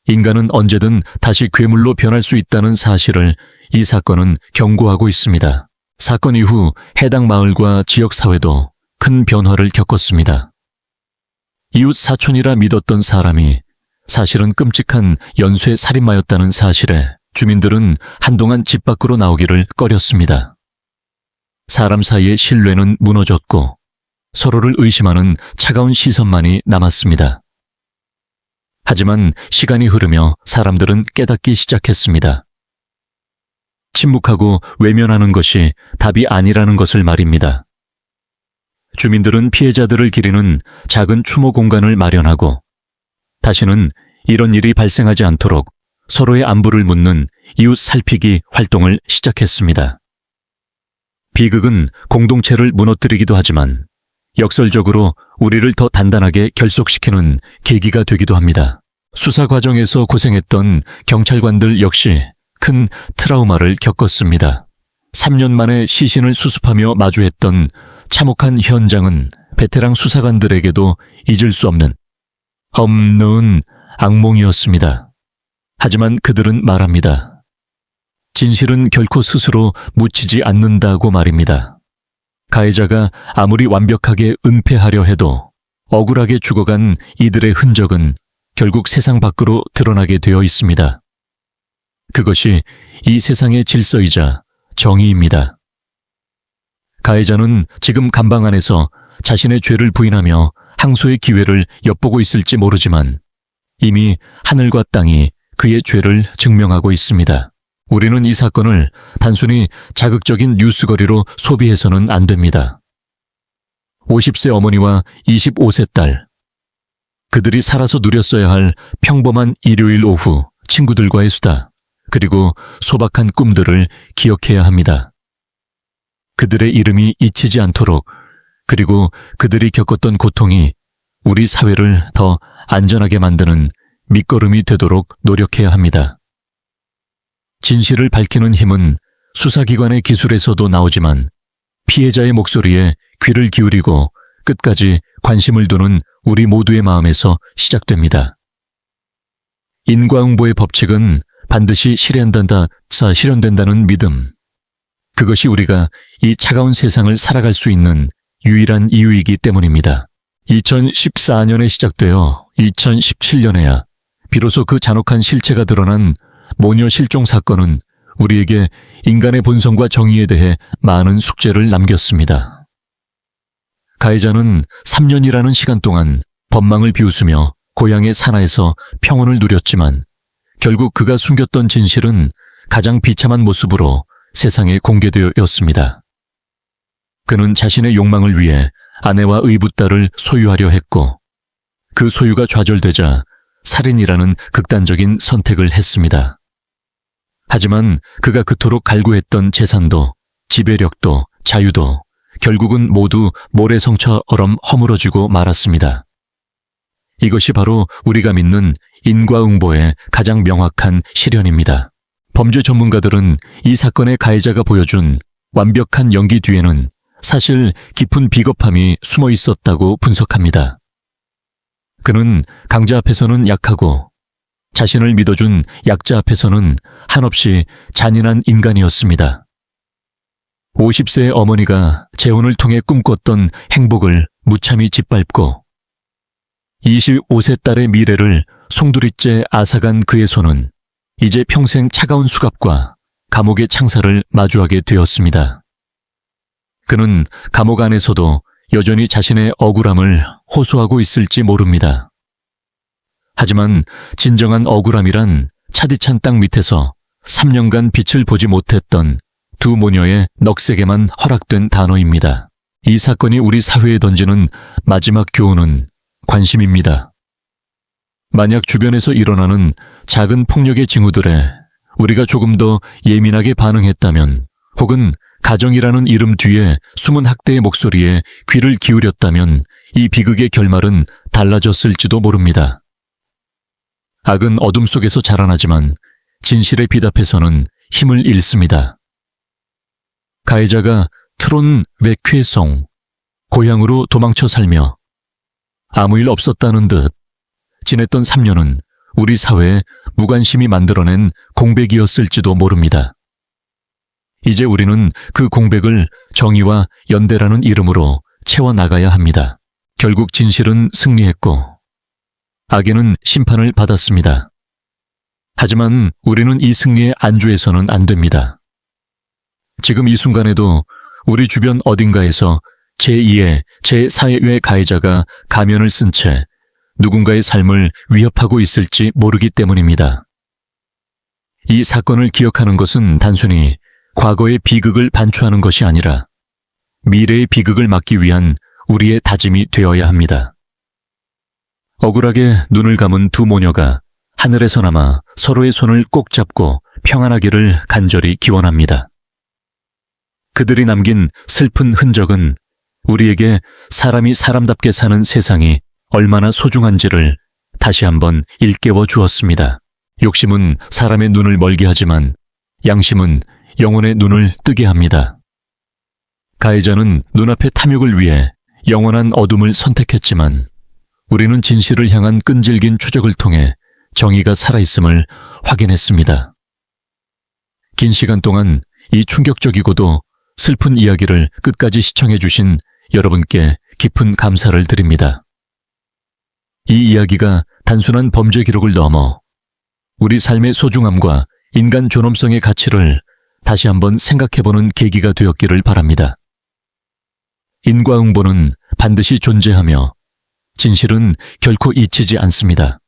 인간은 언제든 다시 괴물로 변할 수 있다는 사실을 이 사건은 경고하고 있습니다. 사건 이후 해당 마을과 지역사회도 큰 변화를 겪었습니다. 이웃 사촌이라 믿었던 사람이 사실은 끔찍한 연쇄 살인마였다는 사실에 주민들은 한동안 집 밖으로 나오기를 꺼렸습니다. 사람 사이의 신뢰는 무너졌고 서로를 의심하는 차가운 시선만이 남았습니다. 하지만 시간이 흐르며 사람들은 깨닫기 시작했습니다. 침묵하고 외면하는 것이 답이 아니라는 것을 말입니다. 주민들은 피해자들을 기리는 작은 추모 공간을 마련하고 다시는 이런 일이 발생하지 않도록 서로의 안부를 묻는 이웃 살피기 활동을 시작했습니다. 비극은 공동체를 무너뜨리기도 하지만 역설적으로 우리를 더 단단하게 결속시키는 계기가 되기도 합니다. 수사 과정에서 고생했던 경찰관들 역시 큰 트라우마를 겪었습니다. 3년 만에 시신을 수습하며 마주했던 참혹한 현장은 베테랑 수사관들에게도 잊을 수 없는 악몽이었습니다. 하지만 그들은 말합니다. 진실은 결코 스스로 묻히지 않는다고 말입니다. 가해자가 아무리 완벽하게 은폐하려 해도 억울하게 죽어간 이들의 흔적은 결국 세상 밖으로 드러나게 되어 있습니다. 그것이 이 세상의 질서이자 정의입니다. 가해자는 지금 감방 안에서 자신의 죄를 부인하며 항소의 기회를 엿보고 있을지 모르지만 이미 하늘과 땅이 그의 죄를 증명하고 있습니다. 우리는 이 사건을 단순히 자극적인 뉴스거리로 소비해서는 안 됩니다. 50세 어머니와 25세 딸, 그들이 살아서 누렸어야 할 평범한 일요일 오후 친구들과의 수다, 그리고 소박한 꿈들을 기억해야 합니다. 그들의 이름이 잊히지 않도록, 그리고 그들이 겪었던 고통이 우리 사회를 더 안전하게 만드는 밑거름이 되도록 노력해야 합니다. 진실을 밝히는 힘은 수사기관의 기술에서도 나오지만 피해자의 목소리에 귀를 기울이고 끝까지 관심을 두는 우리 모두의 마음에서 시작됩니다. 인과응보의 법칙은 반드시 실현된다는 믿음. 그것이 우리가 이 차가운 세상을 살아갈 수 있는 유일한 이유이기 때문입니다. 2014년에 시작되어 2017년에야 비로소 그 잔혹한 실체가 드러난 모녀 실종 사건은 우리에게 인간의 본성과 정의에 대해 많은 숙제를 남겼습니다. 가해자는 3년이라는 시간 동안 법망을 비웃으며 고향의 산하에서 평온을 누렸지만 결국 그가 숨겼던 진실은 가장 비참한 모습으로 세상에 공개되었습니다. 그는 자신의 욕망을 위해 아내와 의붓딸을 소유하려 했고 그 소유가 좌절되자 살인이라는 극단적인 선택을 했습니다. 하지만 그가 그토록 갈구했던 재산도 지배력도 자유도 결국은 모두 모래성처럼 허물어지고 말았습니다. 이것이 바로 우리가 믿는 인과응보의 가장 명확한 실현입니다. 범죄 전문가들은 이 사건의 가해자가 보여준 완벽한 연기 뒤에는 사실 깊은 비겁함이 숨어 있었다고 분석합니다. 그는 강자 앞에서는 약하고 자신을 믿어준 약자 앞에서는 한없이 잔인한 인간이었습니다. 50세의 어머니가 재혼을 통해 꿈꿨던 행복을 무참히 짓밟고 25세 딸의 미래를 송두리째 앗아간 그의 손은 이제 평생 차가운 수갑과 감옥의 창살을 마주하게 되었습니다. 그는 감옥 안에서도 여전히 자신의 억울함을 호소하고 있을지 모릅니다. 하지만 진정한 억울함이란 차디찬 땅 밑에서 3년간 빛을 보지 못했던 두 모녀의 넋에게만 허락된 단어입니다. 이 사건이 우리 사회에 던지는 마지막 교훈은 관심입니다. 만약 주변에서 일어나는 작은 폭력의 징후들에 우리가 조금 더 예민하게 반응했다면, 혹은 가정이라는 이름 뒤에 숨은 학대의 목소리에 귀를 기울였다면 이 비극의 결말은 달라졌을지도 모릅니다. 악은 어둠 속에서 자라나지만 진실의 빛 앞에서는 힘을 잃습니다. 가해자가 트론 웨퀴송, 고향으로 도망쳐 살며 아무 일 없었다는 듯 지냈던 3년은 우리 사회에 무관심이 만들어낸 공백이었을지도 모릅니다. 이제 우리는 그 공백을 정의와 연대라는 이름으로 채워나가야 합니다. 결국 진실은 승리했고 악에는 심판을 받았습니다. 하지만 우리는 이 승리의 안주해서는 안 됩니다. 지금 이 순간에도 우리 주변 어딘가에서 제2의, 제4의 가해자가 가면을 쓴 채 누군가의 삶을 위협하고 있을지 모르기 때문입니다. 이 사건을 기억하는 것은 단순히 과거의 비극을 반추하는 것이 아니라 미래의 비극을 막기 위한 우리의 다짐이 되어야 합니다. 억울하게 눈을 감은 두 모녀가 하늘에서나마 서로의 손을 꼭 잡고 평안하기를 간절히 기원합니다. 그들이 남긴 슬픈 흔적은 우리에게 사람이 사람답게 사는 세상이 얼마나 소중한지를 다시 한번 일깨워 주었습니다. 욕심은 사람의 눈을 멀게 하지만 양심은 영혼의 눈을 뜨게 합니다. 가해자는 눈앞의 탐욕을 위해 영원한 어둠을 선택했지만 우리는 진실을 향한 끈질긴 추적을 통해 정의가 살아있음을 확인했습니다. 긴 시간 동안 이 충격적이고도 슬픈 이야기를 끝까지 시청해 주신 여러분께 깊은 감사를 드립니다. 이 이야기가 단순한 범죄 기록을 넘어 우리 삶의 소중함과 인간 존엄성의 가치를 다시 한번 생각해보는 계기가 되었기를 바랍니다. 인과응보는 반드시 존재하며 진실은 결코 잊히지 않습니다.